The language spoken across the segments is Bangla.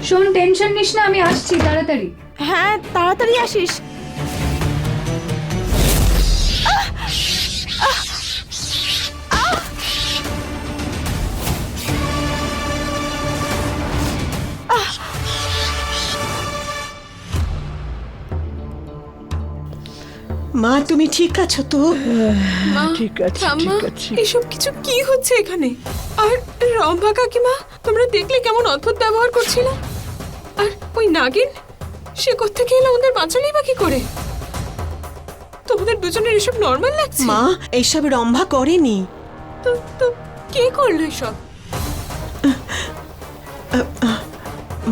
শোন, টেনশন নিস না, আমি আসছি তাড়াতাড়ি। হ্যাঁ, তাড়াতাড়ি আসিস। মা তুমি ঠিক আছো তো? ঠিক আছে, ঠিক আছে। এসব কিছু কি হচ্ছে এখানে? আর রম্ভা কাকিমা, তোমরা দেখলে কেমন অদ্ভুত ব্যবহার করছিল? আর ওই নাগিন, সে কোত্থেকে এলো? ওদের বাঁচালেই বা কি করে? তোমাদের দুজনের এসব নর্মাল লাগছে? মা এইসব রম্ভা করেনি। তো তো কে করলো এসব?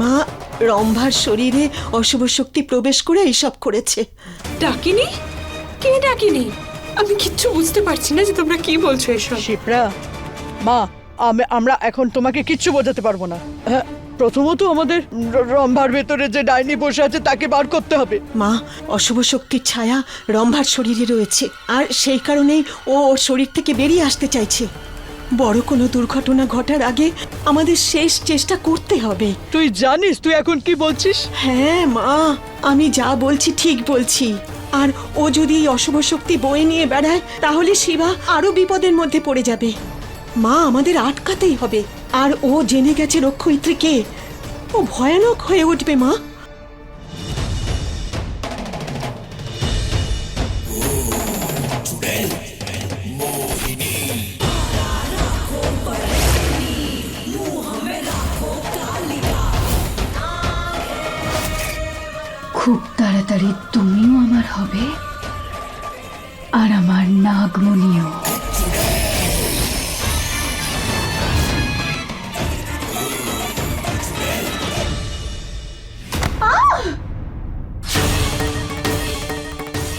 মা রম্ভার শরীরে অশুভ শক্তি প্রবেশ করে এইসব করেছে। ডাকিনি? কে ডাকিনি? আমি কিচ্ছু বুঝতে পারছি না যে তোমরা কি বলছো এসব। শিপ্রা, মা, আমরা এখন তোমাকে কিচ্ছু বোঝাতে পারবো না। হ্যাঁ, প্রথমত আমাদের রম্ভার ভেতরে যে ডাইনি বসে আছে তাকে বার করতে হবে। মা অশুভ শক্তির ছায়া রম্ভার শরীরে রয়েছে, আর সেই কারণেই ও ওর শরীর থেকে বেরিয়ে আসতে চাইছে। বড় কোনো দুর্ঘটনা ঘটার আগে আমাদের শেষ চেষ্টা করতে হবে। তুই জানিস তুই এখন কি বলছিস? হ্যাঁ মা, আমি যা বলছি ঠিক বলছি। আর ও যদি এই অশুভ শক্তি বয়ে নিয়ে বেড়ায় তাহলে শিবা আরো বিপদের মধ্যে পড়ে যাবে। মা আমাদের আটকাতেই হবে। আর ও জেনে গেছে রক্ষয়িত্রী কে, ও ভয়ানক হয়ে উঠবে মা। খুব তাড়াতাড়ি তুমিও আমার হবে, আর আমার নাগমণিও।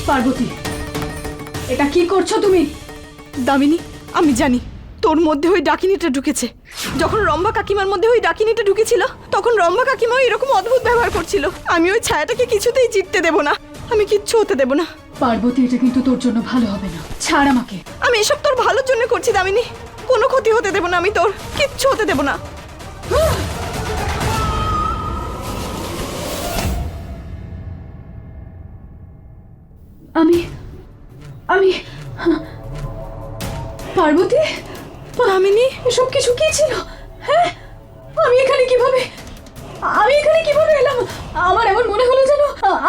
পার্বতী, এটা কি করছো তুমি? দামিনী, আমি জানি তোর মধ্যে ওই ডাকিনিটা ঢুকেছে। যখন রম্ভা কাকিমার মধ্যে ওই ডাকিনিটা ঢুকেছিল তখন রম্ভা কাকিমাও এরকম অদ্ভুত ব্যবহার করছিল। আমি ওই ছায়াটাকে কিছুতেই জিততে দেব না, আমি কিচ্ছু হতে দেব না। পার্বতী, এটা কিন্তু তোর জন্য ভালো হবে না, ছাড় আমাকে। আমি এসব তোর ভালোর জন্য করছি দামিনী, কোনো ক্ষতি হতে দেব না, আমি তোর কিচ্ছু হতে দেব না। আমি আমি পার্বতী, দামিনী, এসব কিছু কি ছিল? হ্যাঁ, আমি এখানে কিভাবে এলাম? আমার এমন মনে হলো যেন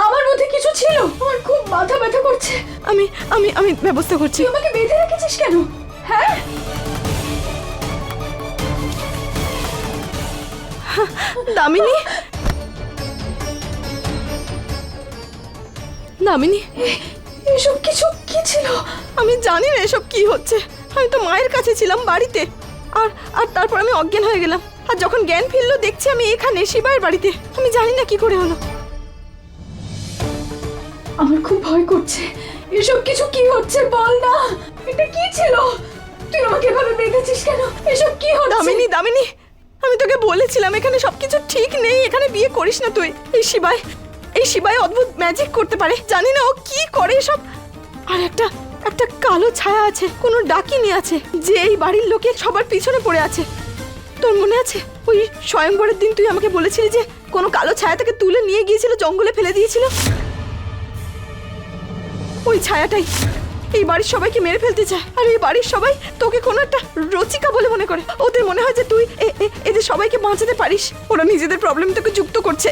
আমার মধ্যে কিছু ছিল। আমার খুব মাথা ব্যথা করছে। আমি আমি আমি ব্যবস্থা করছি। তুই আমাকে বেঁধে রেখেছিস কেন? হ্যাঁ, দামিনী, দামিনী, এসব কিছু কি ছিল? আমি জানি না এসব কি হচ্ছে। আমি তো মায়ের কাছে ছিলাম বাড়িতে, আর আর তারপর আমি অজ্ঞান হয়ে গেলাম। আর যখন জ্ঞান ফিরলো দেখছি আমি এখানে শিবাইয়ের বাড়িতে। আমি জানি না কি করে হলো। আমার খুব ভয় করছে। এসব কিছু কি হচ্ছে বল না, এটা কি ছিল? তুই আমাকে এভাবে বেঁধেছিস কেন? এসব কি হচ্ছে? দামিনী, দামিনী, আমি তোকে বলেছিলাম এখানে সবকিছু ঠিক নেই, এখানে বিয়ে করিস না তুই। এই শিবাই অদ্ভুত ম্যাজিক করতে পারে, জানি না ও কি করে সব। আর একটা কালো ছায়া আছে, কোনো ডাকিনী আছে যে এই বাড়ির লোকের সবার পিছনে পড়ে আছে। তোর মনে আছে ওই স্বয়ংবরের দিন তুই আমাকে বলেছিলি যে কোনো কালো ছায়া তাকে তুলে নিয়ে গিয়েছিল, জঙ্গলে ফেলে দিয়েছিল? ওই ছায়াটাই এই বাড়ির সবাইকে মেরে ফেলতে চায়। আর এই বাড়ির সবাই তোকে কোনো একটা রচিকা বলে মনে করে। ওদের মনে হয় যে তুই এদের সবাইকে বাঁচাতে পারিস। ওরা নিজেদের প্রবলেম তোকে যুক্ত করছে।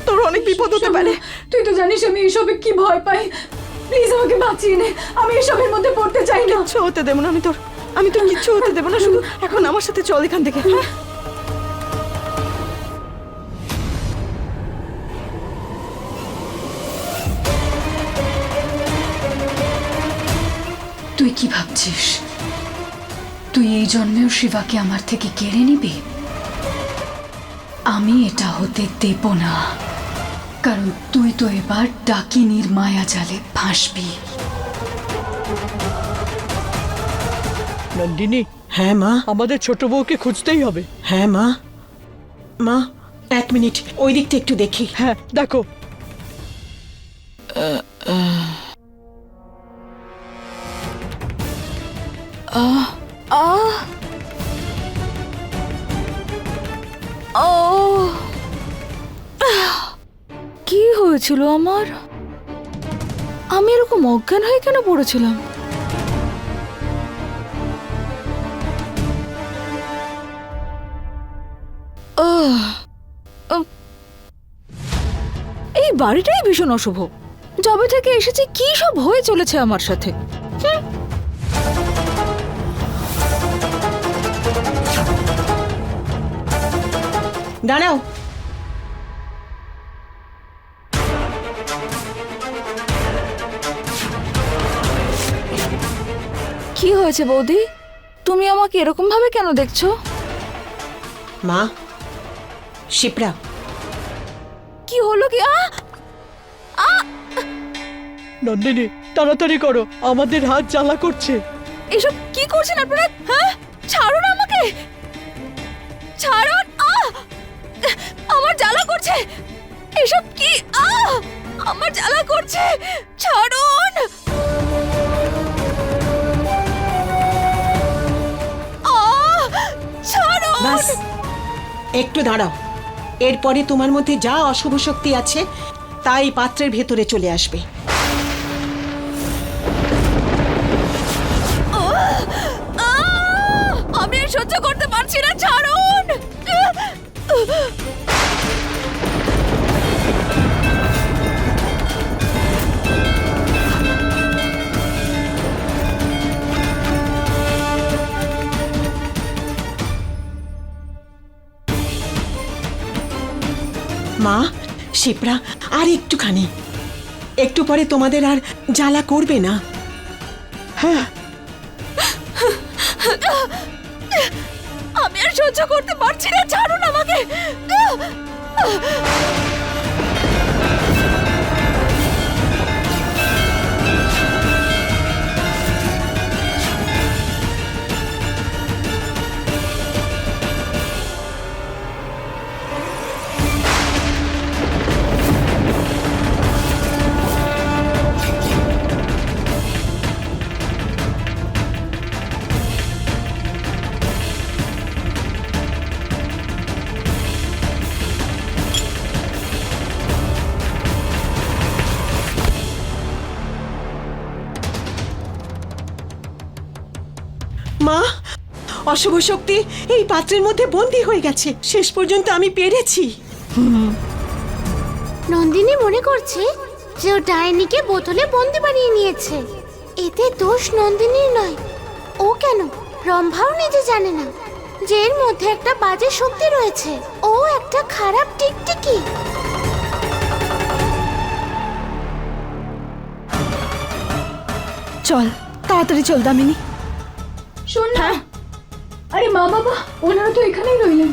তোর অনেক বিপদ হতে পারে। তুই তো জানিস আমি এসবে কি ভয় পাই। প্লিজ আমাকে বাঁচিয়ে নে, আমি এসবের মধ্যে পড়তে চাই না। কিচ্ছু হতে দেবো না আমি তোর কিচ্ছু হতে দেবো না। শুধু এখন আমার সাথে চল এখান থেকে। হ্যাঁ, তুই কি ভাবছিস তুই এই জন্মেও শিবাকে আমার থেকে কেড়ে নিবি? আমি এটা হতে দেব না, কারণ তুই তো এবার ডাকিনীর মায়া জালে ফাঁসবি। নন্দিনী, হ্যাঁ মা। আমাদের ছোট বউকে খুঁজতেই হবে। হ্যাঁ মা। মা 1 মিনিট, ওই দিকটা একটু দেখি। হ্যাঁ, দেখো। হয়েছিল আমার? আমি এরকম অজ্ঞান হয়ে কেন পড়েছিলাম? এই বাড়িটাই ভীষণ অশুভ। যবে থেকে এসেছি কি সব হয়ে চলেছে আমার সাথে। দাঁড়াও, কি হয়েছে বৌদি? তুমি আমাকে এরকম ভাবে কেন দেখছো? মা, শিপ্রা, কি হলো কি? নন্দিনী তাড়াতাড়ি করো, আমাদের হাত জ্বালা করছে। এসব কি করছেন আপনারা? হ্যাঁ, ছাড়ুন আমাকে, ছাড়ুন। আমার জ্বালা করছে। এসব কি? আমার জ্বালা করছে, ছাড়ুন। ছাড়ুন। বাস একটু দাঁড়াও। এরপরে তোমার মধ্যে যা অশুভ শক্তি আছে তাই পাত্রের ভেতরে চলে আসবে। আমি আর সহ্য করতে পারছি না, ছাড়ুন। মা, শিপ্রা, আর একটুখানি, একটু পরে তোমাদের আর জ্বালা করবে না। আমি আর সহ্য করতে পারছি না, ছাড়ুন আমাকে। মা, অশুভ শক্তি এই পাত্রের মধ্যে বন্দী হয়ে গেছে। শেষ পর্যন্ত আমি পেরেছি। নন্দিনী মনে করছে যে ও ডাইনিকে বোতলে বন্দি বানিয়ে নিয়েছে। এতে দোষ নন্দিনীর নয়। ও কেন, রম্ভাও নিজে জানে না যে এর মধ্যে একটা বাজে শক্তি রয়েছে। ও একটা খারাপ টিকটিকি। চল তাড়াতাড়ি চল দামিনী। শোন না, আরে মা বাবা ওনারা তো এখানেই রইলেন,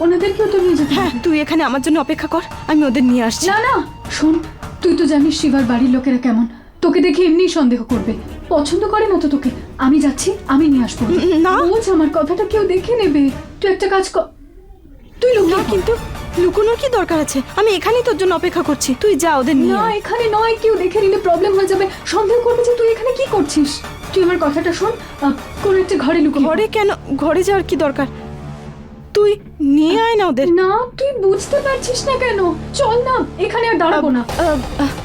ওনাদেরকেও তো নিয়ে যেতে হ্যাঁ, হবে। তুই এখানে আমার জন্য অপেক্ষা কর, আমি ওদের নিয়ে আসছি। না না শোন, তুই তো জানিস শিবার বাড়ির লোকেরা কেমন, তোকে দেখে এমনি সন্দেহ করবে, পছন্দ করে না তো তোকে। আমি যাচ্ছি, আমি নিয়ে আসবো। না। বোঝ আমার কথাটা, কেউ দেখে নেবে। তুই একটা কাজ কর, তুই না, লুকিয়ে পড়। কিন্তু লুকোনোর কি দরকার আছে? আমি এখানেই তোর জন্য অপেক্ষা করছি, তুই যা ওদের নিয়ে না আয়। এখানে নয়, কেউ দেখে নিলে প্রবলেম হয়ে যাবে, সন্দেহ করবে যে তুই এখানে কি করছিস। তুই আমার কথাটা শোন, কোন একটা ঘরে লুকিয়ে পড়। ঘরে কেন? ঘরে যাওয়ার কি দরকার? তুই নিয়ে আয় না ওদের। না তুই বুঝতে পারছিস না কেন, চল না, এখানে আর দাঁড়াবো না।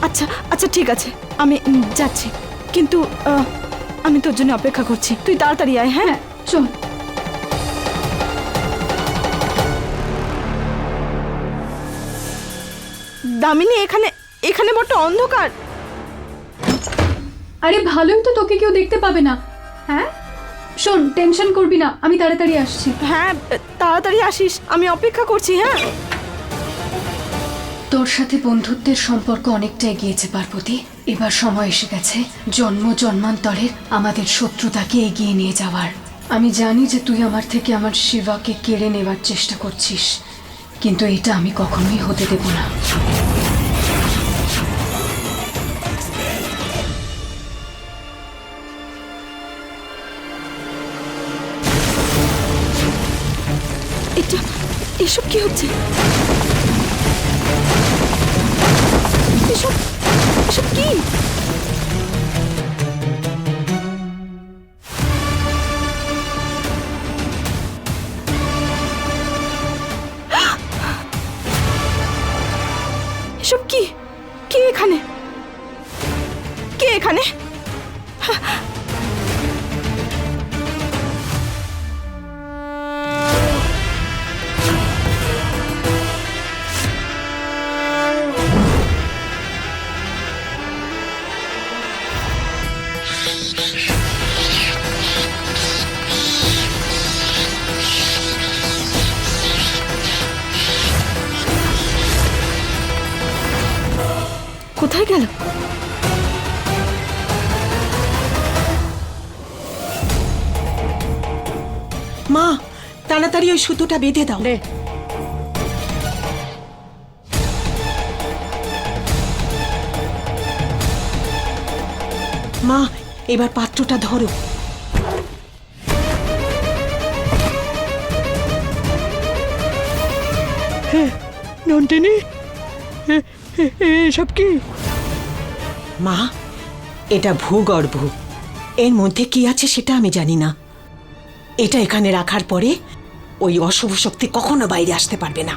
আচ্ছা আচ্ছা ঠিক আছে, আমি যাচ্ছি, কিন্তু আমি তোর জন্য অপেক্ষা করছি, তুই তাড়াতাড়ি আয়। হ্যাঁ, হ্যাঁ চল। দামিনী এখানে এখানে বড্ড অন্ধকার। আরে ভালোই তো, তোকে কেউ দেখতে পাবে না। হ্যাঁ শোন, টেনশন করবি না, আমি তাড়াতাড়ি আসছি। হ্যাঁ, তাড়াতাড়ি আসিস, আমি অপেক্ষা করছি। হ্যাঁ, তোর সাথে বন্ধুত্বের সম্পর্ক অনেকটা এগিয়েছে পার্বতী। এবার সময় এসে গেছে জন্ম জন্মান্তরের আমাদের শত্রুতাকে এগিয়ে নিয়ে যাওয়ার। আমি জানি যে তুই আমার থেকে আমার শিবাকে কেড়ে নেবার চেষ্টা করছিস, কিন্তু এটা আমি কখনোই হতে দেব না। এসব কি হচ্ছে? এসব এসব কি? এসব কি? এখানে? কে এখানে? কোথায় গেল? মা, তাড়াতাড়ি ওই সুতোটা বেঁধে দাও। নে মা, এবার পাত্রটা ধরো। নন্দিনী, এসব কি? মা, এটা ভূগর্ভ। এর মধ্যে কি আছে সেটা আমি জানি না। এটা এখানে রাখার পরে ওই অশুভ শক্তি কখনো বাইরে আসতে পারবে না।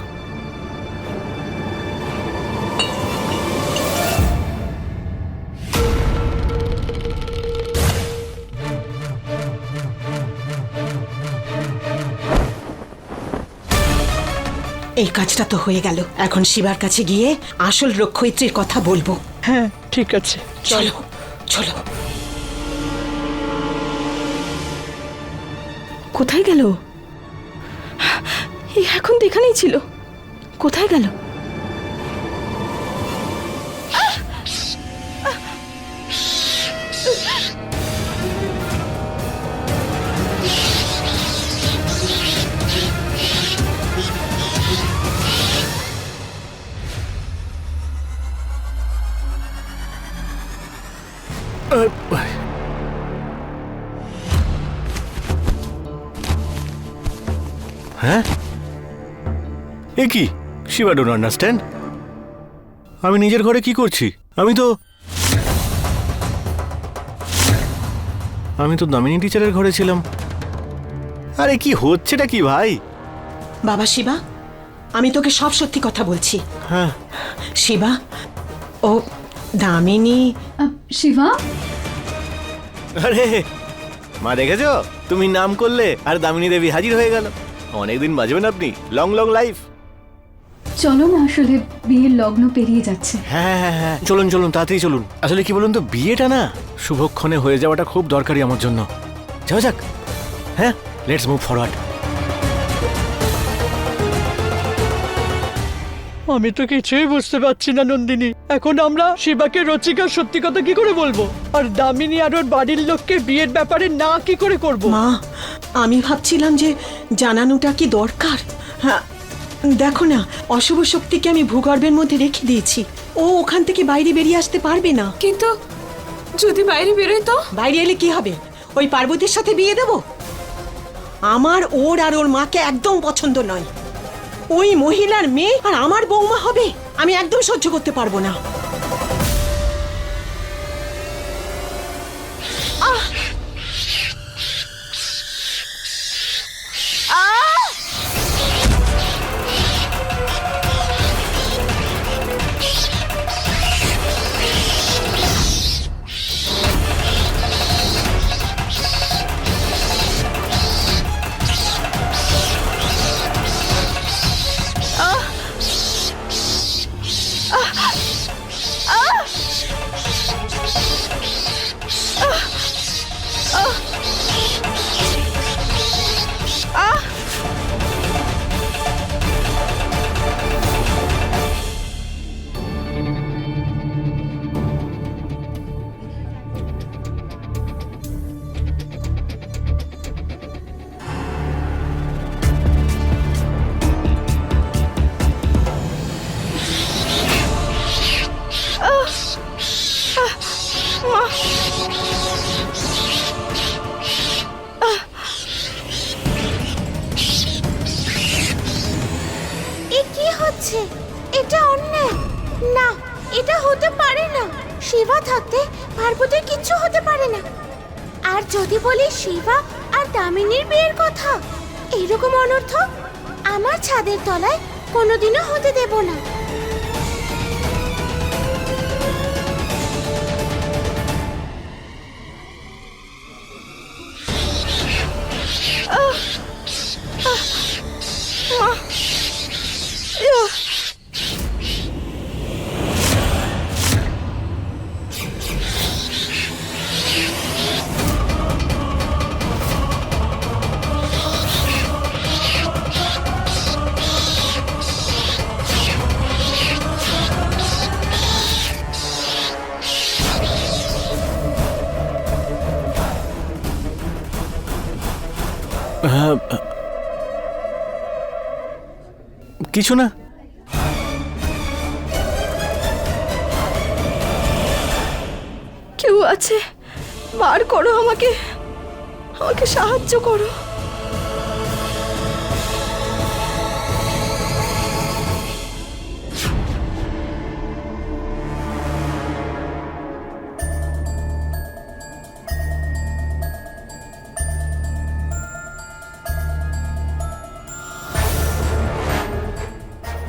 এই কাজটা তো হয়ে গেল। এখন শিবার কাছে গিয়ে আসল রক্ষয়িত্রীর কথা বলবো। হ্যাঁ ঠিক আছে, চলো চলো। কোথায় গেল? এই এখন তো এখানেই ছিল। কোথায় গেল? হ্যাঁ, এ কি? Shiva, don't understand. আমি নিজের ঘরে কি করছি? আমি তো দামিনী টিচারের ঘরে ছিলাম। আরে কি হচ্ছেটা কি ভাই? বাবা শিবা, আমি তোকে সব সত্যি কথা বলছি। হ্যাঁ, শিবা, ও দামিনী। শিবা, আরে মা, দেখেছো? তুমি নাম করলে আর দামিনী দেবী হাজির হয়ে গেল। অনেকদিন বাজবেন আপনি। Long long life. চলো না, আসলে বিয়ের লগ্ন পেরিয়ে যাচ্ছে। হ্যাঁ হ্যাঁ হ্যাঁ, চলুন চলুন, তাড়াতাড়ি চলুন। আসলে কি বলুন তো, বিয়েটা না শুভক্ষণে হয়ে যাওয়াটা খুব দরকারি আমার জন্য। যাও যাক। হ্যাঁ, লেটস মুভ ফরওয়ার্ড। আমি তো কিছুই বুঝতে পারছি না নন্দিনী। এখন আমরা শিবাকে রচিকার সত্যি কথা কি করে বলবো, আর দামিনী আর ওর বাড়ির লোককে বিয়ের ব্যাপারে না কি করে করব? মা, আমি ভাবছিলাম যে জানানোটা কি দরকার। হ্যাঁ, দেখো না, অশুভ শক্তিকে আমি ভূগর্ভের মধ্যে রেখে দিয়েছি। ও ওখান থেকে বাইরে বেরিয়ে আসতে পারবে না। কিন্তু যদি বাইরে বেরোয় তো? বাইরে এলে কি হবে? ওই পার্বতীর সাথে বিয়ে দেব? আমার ওর আর ওর মাকে একদম পছন্দ নয়। ওই মহিলার মেয়ে আর আমার বৌমা হবে, আমি একদম সহ্য করতে পারবো না। হচ্ছে? এটা অন্যায়। না, এটা হতে পারে না। শিবা থাকতে পার্বতীর কিচ্ছু হতে পারে না। আর যদি বলি শিবা আর দামিনীর বিয়ের কথা, এইরকম অনর্থ আমার ছাদের তলায় কোনোদিনও হতে দেব না। কিছু না। কেউ আছে, বার করো আমাকে, আমাকে সাহায্য করো।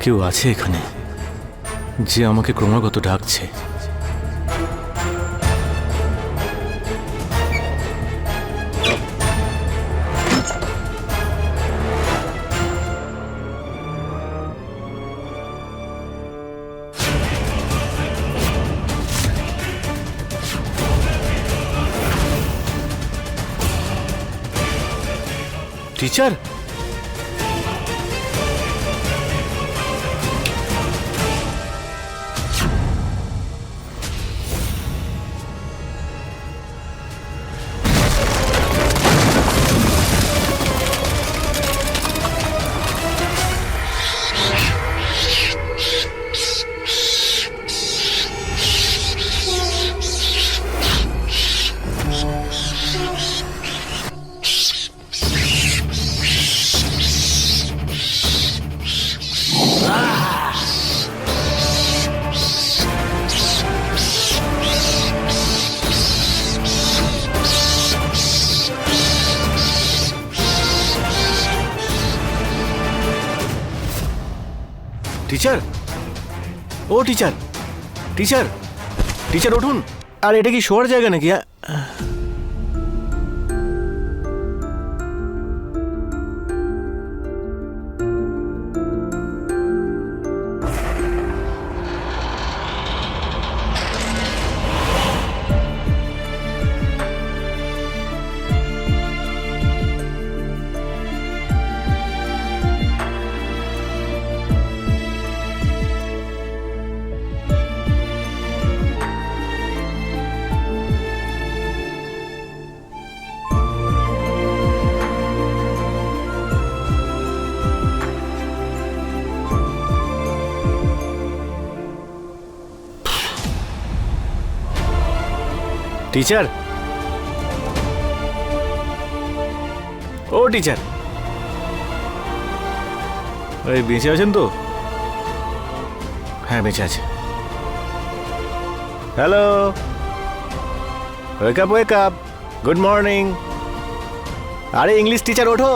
কেউ আছে এখানে যে আমাকে ক্রমাগত ডাকছে। টিচার, টিচার, ও টিচার, টিচার, টিচার উঠুন। আর এটা কি শোয়ার জায়গা নাকি? টিচার, ও টিচার, ওই বেঁচে আছেন তো? হ্যাঁ বেঁচে আছে। Hello, wake up, good morning. আরে ইংলিশ টিচার ওঠো।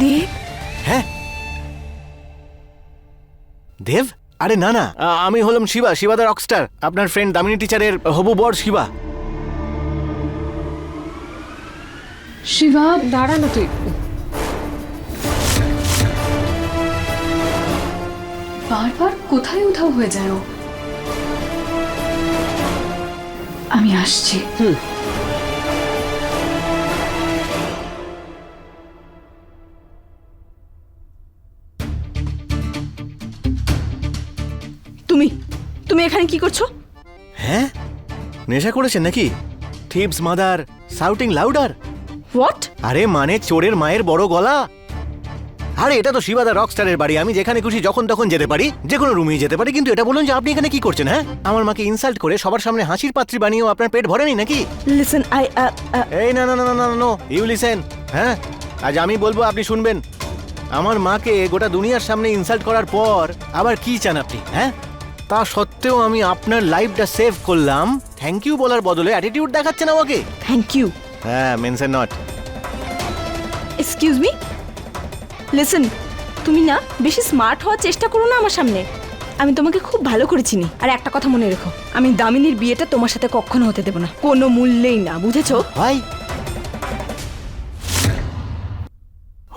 দেব, হ্যাঁ দেব? আরে না না, আমি হলাম শিবা, শিবা দ্য রকস্টার, আপনার ফ্রেন্ড দামিনী টিচারের হবু বর শিবা। শিবা দাঁড়া না তুই। বারবার কোথায় উধাও হয়ে যায় ও। আমি আসছি। তুমি এখানে কি করছো? হ্যাঁ, নেশা করেছেন নাকি? Thief's mother shouting louder. What? আরে মানে চোরের মায়ের বড় গলা। আরে এটা তো শিবা দ্য রকস্টারের বাড়ি, আমি যেখানে খুশি যখন তখন যেতে পারি, যে কোনো রুমেই যেতে পারি। কিন্তু এটা বলুন যে আপনি এখানে কি করছেন? হ্যাঁ, আমার মাকে ইনসাল্ট করে সবার সামনে হাসির পাত্রী বানিয়েও আপনার পেট ভরেনি নাকি? লিসেন, এই না না না না নো, ইউ লিসেন। হ্যাঁ, আজ আমি বলবো, আপনি শুনবেন। আমার মাকে গোটা দুনিয়ার সামনে ইনসাল্ট করার পর আবার কি চান আপনি? হ্যাঁ, তা সত্ত্বেও আমি আপনার লাইফটা সেভ করলাম। থ্যাংক ইউ বলার বদলে অ্যাটিটিউড দেখাচ্ছেন আমাকে। Thank you. হ্যাঁ, mention not. Excuse me, listen, তুমি না বেশি স্মার্ট হওয়ার চেষ্টা করো না আমার সামনে। আমি তোমাকে খুব ভালো করে চিনি। আর একটা কথা মনে রেখো, আমি দামিনীর বিয়েটা তোমার সাথে কখনো হতে দেবো না, কোনো মূল্যেই না, বুঝেছো? ভাই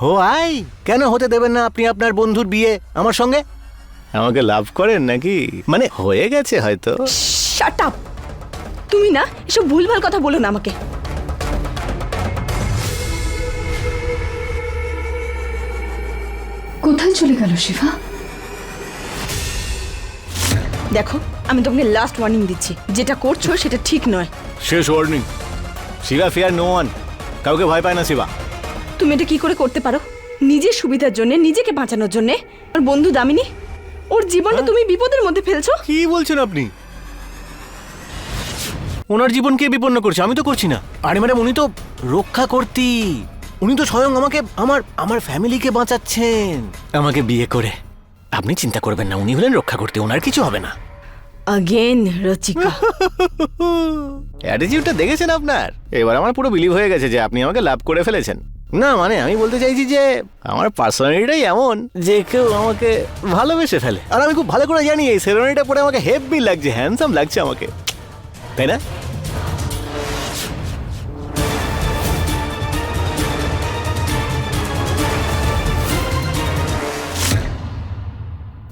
হোয়াই কেন হতে দেবেন না আপনি আপনার বন্ধুর বিয়ে আমার সঙ্গে? আমাকে লাভ করেন নাকি? মানে হয়ে গেছে হয়তো। Shut up! তুমি না এসব ভুলভাল কথা বলো না আমাকে। কোথায় চলে গেল শিবা? দেখো, আমি তোমাকে লাস্ট ওয়ার্নিং দিচ্ছি, যেটা করছো সেটা ঠিক নয়। শেষ warning. Shiva fear no one. কাউকে ভয় পায় না শিবা। তুমি এটা কি করে করতে পারো? নিজের সুবিধার জন্য, নিজেকে বাঁচানোর জন্য আর বন্ধু দামিনী, ওর জীবনটা তুমি বিপদের মধ্যে ফেলছো। কি বলছেন আপনি? ওনার জীবনকে বিপন্ন করছে, আমি তো করছি না। আরে ম্যাডাম, উনি তো রক্ষা করতি। উনি তো স্বয়ং আমাকে আমার ফ্যামিলিকে বাঁচাচ্ছেন আমাকে বিয়ে করে। আপনি চিন্তা করবেন না, উনি হলেন রক্ষা করতে, ওনার কিছু হবে না। আগেন রচিকা। অ্যাটিটিউডটা দেখেছেন আপনার? এবার আমার পুরো বিলিভ হয়ে গেছে যে আপনি আমাকে লাভ করে ফেলেছেন। না মানে আমি বলতে চাইছি যে আমার পার্সোনালিটিটাই এমন যে কেউ আমাকে ভালোবেসে ফেলে। আর আমি খুব ভালো করে জানি এই সেরেমনিটা পরে আমাকে হেভি লাগছে, হ্যান্ডসাম লাগছে আমাকে, তাই না?